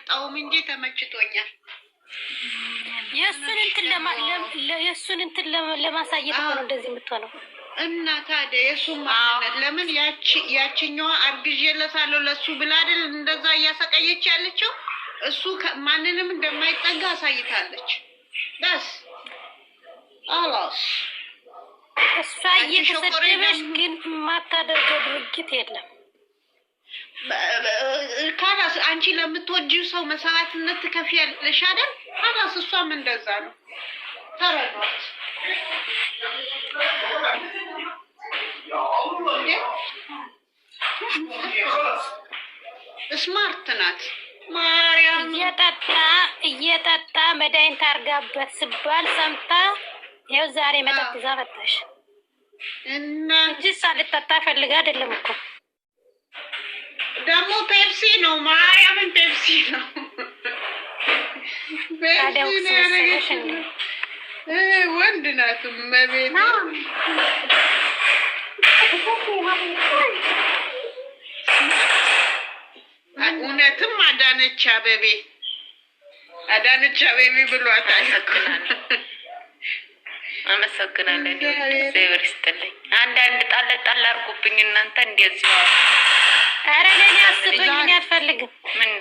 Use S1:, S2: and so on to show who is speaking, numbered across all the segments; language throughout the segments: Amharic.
S1: አልጠጣውም እንጂ ተመችቶኛል።
S2: የእሱን እንትን ለማሳየት ነው እንደዚህ የምትሆነው።
S1: እና ታዲያ የእሱ ማንነት ለምን ያችኛዋ አርግዤለታለሁ ለሱ ብላ አይደል እንደዛ እያሰቀየች ያለችው? እሱ ማንንም እንደማይጠጋ አሳይታለች። በስ አላስ
S2: እሷ እየተሰደበች ግን ማታደርገው ድርጊት የለም።
S1: ካላስ አንቺ ለምትወጂው ሰው መስዋዕትነት ትከፍያለሽ አይደል? ካላስ እሷም እንደዛ ነው። ተረዷት። ስማርት ናት። ማርያም
S2: እየጠጣ መድኃኒት አርጋበት ስባል ሰምታ ይኸው ዛሬ መጠጥ ይዛ መጣሽ
S1: እና
S2: እንጂ ሳልጠጣ ፈልጋ አይደለም እኮ።
S1: ደግሞ ፔፕሲ ነው። ማርያምን ፔፕሲ ነው። ወንድ ናት መቤት እውነትም አዳነች አቤቤ ብሏታል።
S3: አመሰግናለሁ። እግዚአብሔር ይስጥልኝ። አንዳንድ ጣል አድርጉብኝ እናንተ እንደዚህ።
S2: ኧረ ለኔ አስጡኝ፣ እኔ አልፈልግም።
S3: ምን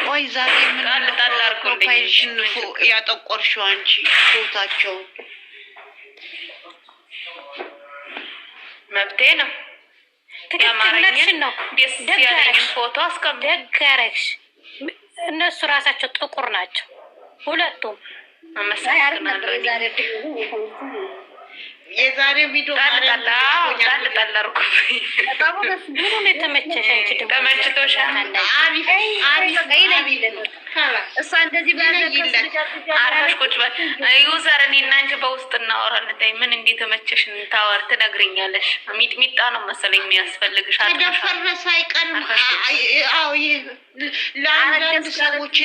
S1: ወይ ዛሬ ምን
S3: ጣል አድርጉልኝ
S1: ያጠቆርሽው አንቺ ፎታቸው
S3: መብቴ ነው።
S2: ትክክለሽን ነው።
S3: ደስ ያለኝ ፎቶ አስቀምጥ።
S2: ደጋረግሽ። እነሱ ራሳቸው ጥቁር ናቸው ሁለቱም።
S3: አመሰግናለሁ።
S1: የዛሬ ቪዲዮ
S3: ጣል አድርጉብኝ። ተመችቶሻል?
S4: እሷ እንደዚህ
S3: አራሽ ቁጭ በል ዩዘር። እኔ እና አንቺ በውስጥ እናወራለን። ምን እንዴት ተመቸሽ ታወር ትነግሪኛለሽ። ሚጥሚጣ ነው መሰለኝ የሚያስፈልግሽ።
S1: ተደፈረሰ አይቀርም። አዎ ለአንዳንድ ሰዎች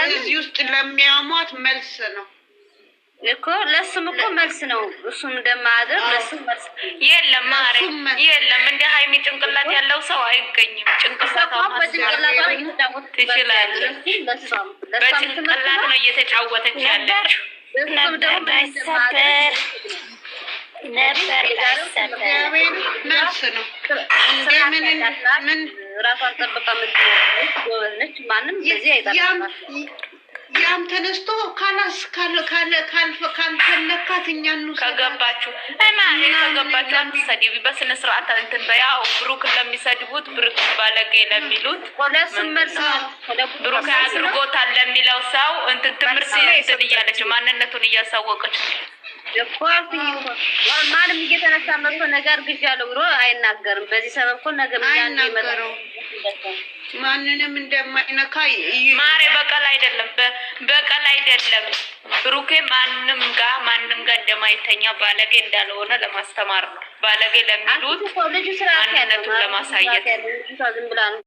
S1: እዚህ ውስጥ ለሚያሟት መልስ ነው
S4: እኮ። ለሱም እኮ መልስ ነው። እሱም እንደማያደርግ ለሱም መልስ
S3: የለም። ማረኝ የለም። እንደ ሀይሚ ጭንቅላት ያለው ሰው አይገኝም። ጭንቅላት ትችላለች። በጭንቅላት ነው እየተጫወተች ያለችው።
S2: ነበር ባይሰበር
S1: መልስ ነው። ምን
S4: ራሷን ጠብቃ ምትጎበዝነች። ማንም እንደዚህ አይጠብቃም።
S1: ያም ተነስቶ ካልፈለካት እኛ ነው
S3: ከገባችሁ ከገባችሁ አትሰድቢ። በስነ ስርዓት እንትን በያው ብሩክ ለሚሰድቡት ብሩክ ባለጌ ለሚሉት ብሩክ አድርጎታል ለሚለው ሰው እንትን ትምህርት እንትን እያለች ማንነቱን እያሳወቀች
S4: ማንም እየተነሳ መጥቶ ነገር ግዣለሁ ብሎ አይናገርም። በዚህ ሰበብ እኮ ነገር
S1: አይናገረው ማንንም እንደማይነካ
S3: ማሬ። በቀል አይደለም ብሩኬ ማንም ጋር እንደማይተኛ ባለጌ እንዳልሆነ ለማስተማር ነው። ባለጌ ለሚሉት ማንነቱን ለማሳየት